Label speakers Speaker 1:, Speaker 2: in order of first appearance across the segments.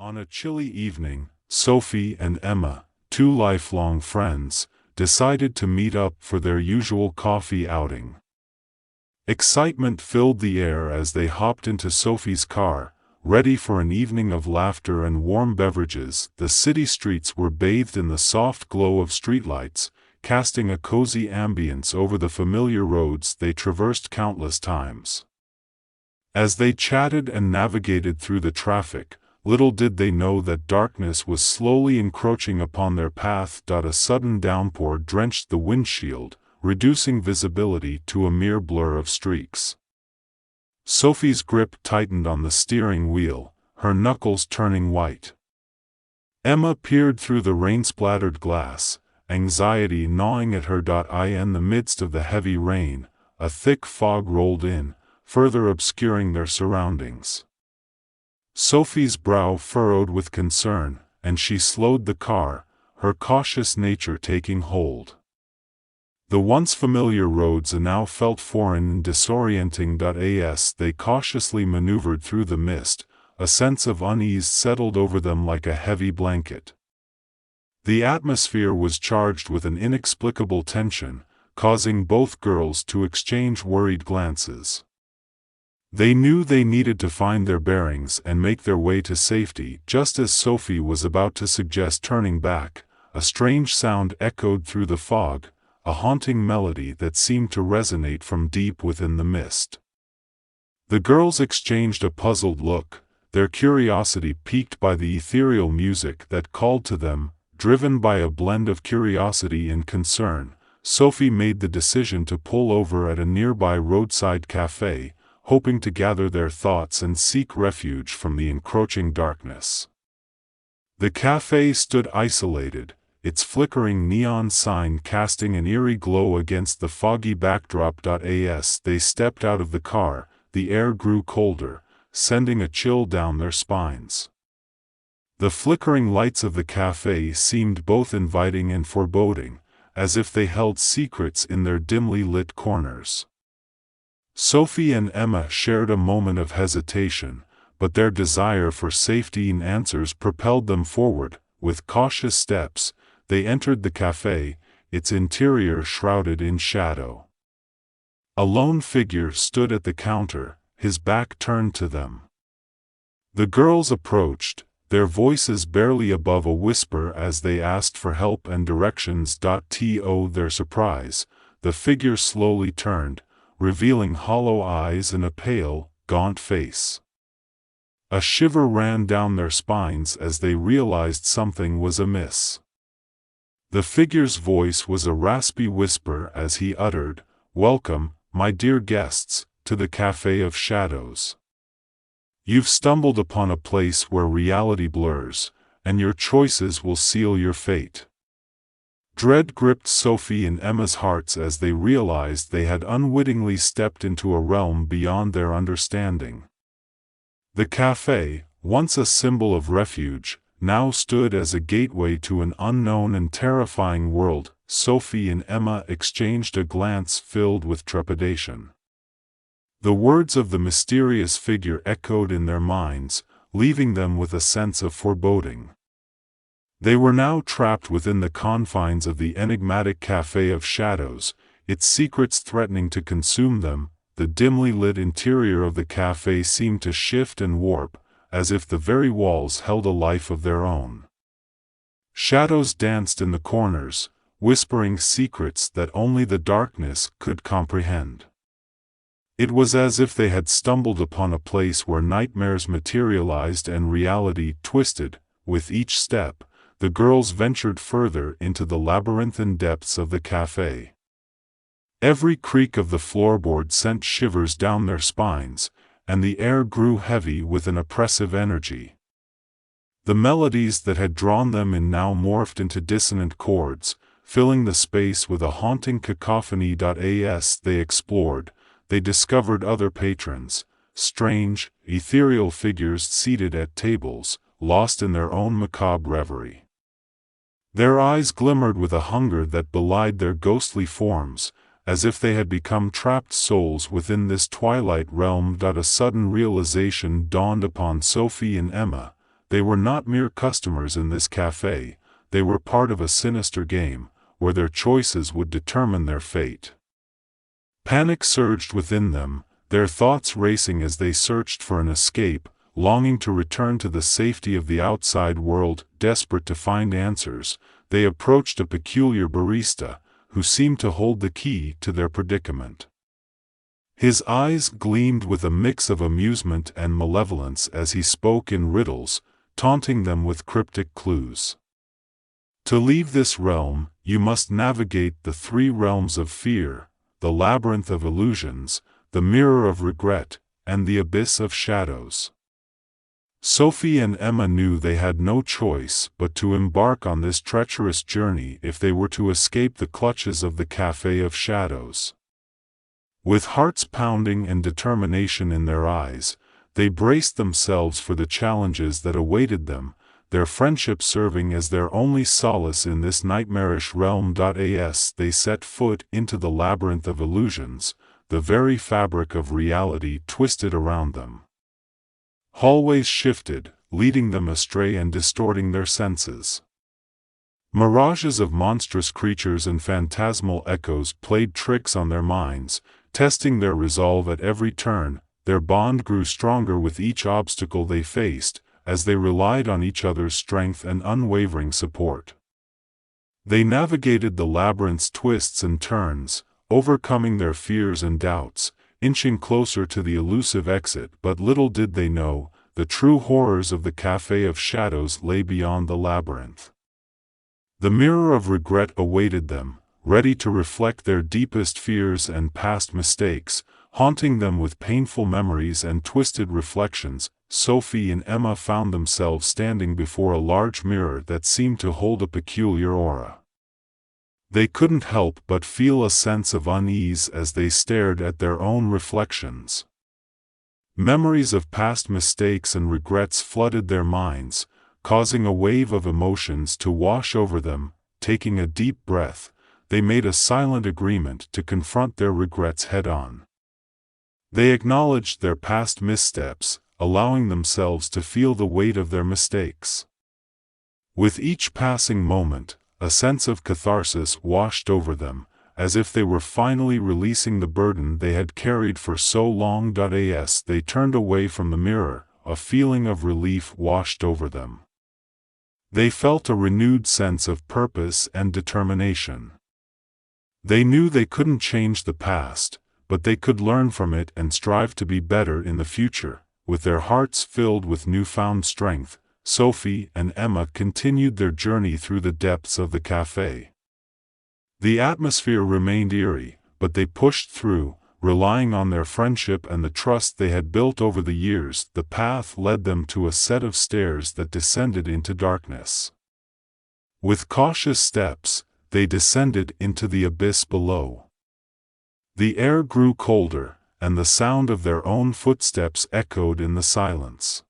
Speaker 1: On a chilly evening, Sophie and Emma, two lifelong friends, decided to meet up for their usual coffee outing. Excitement filled the air as they hopped into Sophie's car, ready for an evening of laughter and warm beverages. The city streets were bathed in the soft glow of streetlights, casting a cozy ambience over the familiar roads they traversed countless times. As they chatted and navigated through the traffic, little did they know that darkness was slowly encroaching upon their path. A sudden downpour drenched the windshield, reducing visibility to a mere blur of streaks. Sophie's grip tightened on the steering wheel, her knuckles turning white. Emma peered through the rain-splattered glass, anxiety gnawing at her. In the midst of the heavy rain, a thick fog rolled in, further obscuring their surroundings. Sophie's brow furrowed with concern, and she slowed the car, her cautious nature taking hold. The once familiar roads now felt foreign and disorienting. As they cautiously maneuvered through the mist, a sense of unease settled over them like a heavy blanket. The atmosphere was charged with an inexplicable tension, causing both girls to exchange worried glances. They knew they needed to find their bearings and make their way to safety. Just as Sophie was about to suggest turning back, a strange sound echoed through the fog, a haunting melody that seemed to resonate from deep within the mist. The girls exchanged a puzzled look, their curiosity piqued by the ethereal music that called to them. Driven by a blend of curiosity and concern, Sophie made the decision to pull over at a nearby roadside café, hoping to gather their thoughts and seek refuge from the encroaching darkness. The café stood isolated, its flickering neon sign casting an eerie glow against the foggy backdrop. As they stepped out of the car, the air grew colder, sending a chill down their spines. The flickering lights of the café seemed both inviting and foreboding, as if they held secrets in their dimly lit corners. Sophie and Emma shared a moment of hesitation, but their desire for safety and answers propelled them forward. With cautious steps, they entered the café, its interior shrouded in shadow. A lone figure stood at the counter, his back turned to them. The girls approached, their voices barely above a whisper as they asked for help and directions. To their surprise, the figure slowly turned, revealing hollow eyes and a pale, gaunt face. A shiver ran down their spines as they realized something was amiss. The figure's voice was a raspy whisper as he uttered, "Welcome, my dear guests, to the Café of Shadows. You've stumbled upon a place where reality blurs, and your choices will seal your fate." Dread gripped Sophie and Emma's hearts as they realized they had unwittingly stepped into a realm beyond their understanding. The café, once a symbol of refuge, now stood as a gateway to an unknown and terrifying world. Sophie and Emma exchanged a glance filled with trepidation. The words of the mysterious figure echoed in their minds, leaving them with a sense of foreboding. They were now trapped within the confines of the enigmatic Café of Shadows, its secrets threatening to consume them. The dimly lit interior of the café seemed to shift and warp, as if the very walls held a life of their own. Shadows danced in the corners, whispering secrets that only the darkness could comprehend. It was as if they had stumbled upon a place where nightmares materialized and reality twisted. With each step, the girls ventured further into the labyrinthine depths of the café. Every creak of the floorboard sent shivers down their spines, and the air grew heavy with an oppressive energy. The melodies that had drawn them in now morphed into dissonant chords, filling the space with a haunting cacophony. As they explored, they discovered other patrons, strange, ethereal figures seated at tables, lost in their own macabre reverie. Their eyes glimmered with a hunger that belied their ghostly forms, as if they had become trapped souls within this twilight realm. A sudden realization dawned upon Sophie and Emma, they were not mere customers in this cafe, they were part of a sinister game, where their choices would determine their fate. Panic surged within them, their thoughts racing as they searched for an escape, longing to return to the safety of the outside world. Desperate to find answers, they approached a peculiar barista, who seemed to hold the key to their predicament. His eyes gleamed with a mix of amusement and malevolence as he spoke in riddles, taunting them with cryptic clues. To leave this realm, you must navigate the 3 realms of fear, the labyrinth of illusions, the mirror of regret, and the abyss of shadows. Sophie and Emma knew they had no choice but to embark on this treacherous journey if they were to escape the clutches of the Café of Shadows. With hearts pounding and determination in their eyes, they braced themselves for the challenges that awaited them, their friendship serving as their only solace in this nightmarish realm. As they set foot into the labyrinth of illusions, the very fabric of reality twisted around them. Hallways shifted, leading them astray and distorting their senses. Mirages of monstrous creatures and phantasmal echoes played tricks on their minds, testing their resolve at every turn. Their bond grew stronger with each obstacle they faced, as they relied on each other's strength and unwavering support. They navigated the labyrinth's twists and turns, overcoming their fears and doubts, inching closer to the elusive exit. But little did they know, the true horrors of the Café of Shadows lay beyond the labyrinth. The mirror of regret awaited them, ready to reflect their deepest fears and past mistakes, haunting them with painful memories and twisted reflections. Sophie and Emma found themselves standing before a large mirror that seemed to hold a peculiar aura. They couldn't help but feel a sense of unease as they stared at their own reflections. Memories of past mistakes and regrets flooded their minds, causing a wave of emotions to wash over them. Taking a deep breath, they made a silent agreement to confront their regrets head-on. They acknowledged their past missteps, allowing themselves to feel the weight of their mistakes. With each passing moment, a sense of catharsis washed over them, as if they were finally releasing the burden they had carried for so long. As they turned away from the mirror, a feeling of relief washed over them. They felt a renewed sense of purpose and determination. They knew they couldn't change the past, but they could learn from it and strive to be better in the future. With their hearts filled with newfound strength, Sophie and Emma continued their journey through the depths of the café. The atmosphere remained eerie, but they pushed through, relying on their friendship and the trust they had built over the years. The path led them to a set of stairs that descended into darkness. With cautious steps, they descended into the abyss below. The air grew colder, and the sound of their own footsteps echoed in the silence.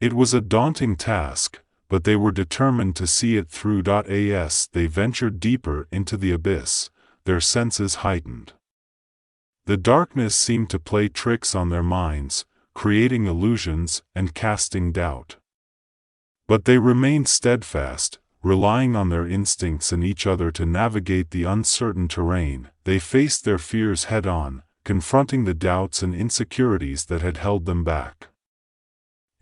Speaker 1: It was a daunting task, but they were determined to see it through. As they ventured deeper into the abyss, their senses heightened. The darkness seemed to play tricks on their minds, creating illusions and casting doubt. But they remained steadfast, relying on their instincts and each other to navigate the uncertain terrain. They faced their fears head-on, confronting the doubts and insecurities that had held them back.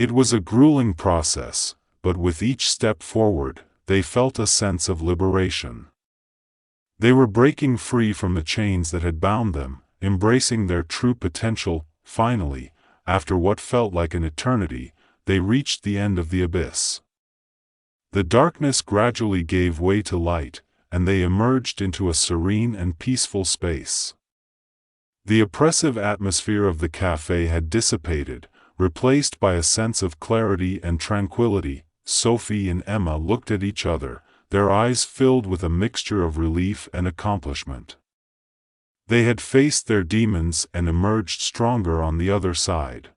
Speaker 1: It was a grueling process, but with each step forward, they felt a sense of liberation. They were breaking free from the chains that had bound them, embracing their true potential. Finally, after what felt like an eternity, they reached the end of the abyss. The darkness gradually gave way to light, and they emerged into a serene and peaceful space. The oppressive atmosphere of the café had dissipated, replaced by a sense of clarity and tranquility. Sophie and Emma looked at each other, their eyes filled with a mixture of relief and accomplishment. They had faced their demons and emerged stronger on the other side.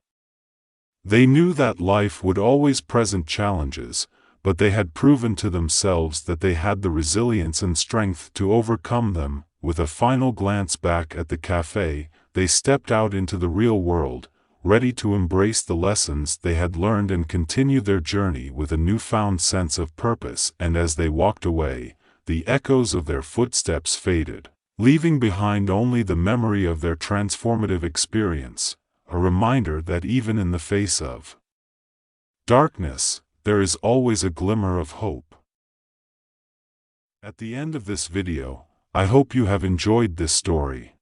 Speaker 1: They knew that life would always present challenges, but they had proven to themselves that they had the resilience and strength to overcome them. With a final glance back at the café, they stepped out into the real world, ready to embrace the lessons they had learned and continue their journey with a newfound sense of purpose. And as they walked away, the echoes of their footsteps faded, leaving behind only the memory of their transformative experience, a reminder that even in the face of darkness, there is always a glimmer of hope. At the end of this video, I hope you have enjoyed this story.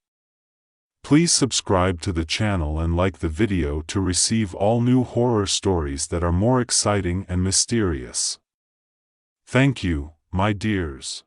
Speaker 1: Please subscribe to the channel and like the video to receive all new horror stories that are more exciting and mysterious. Thank you, my dears.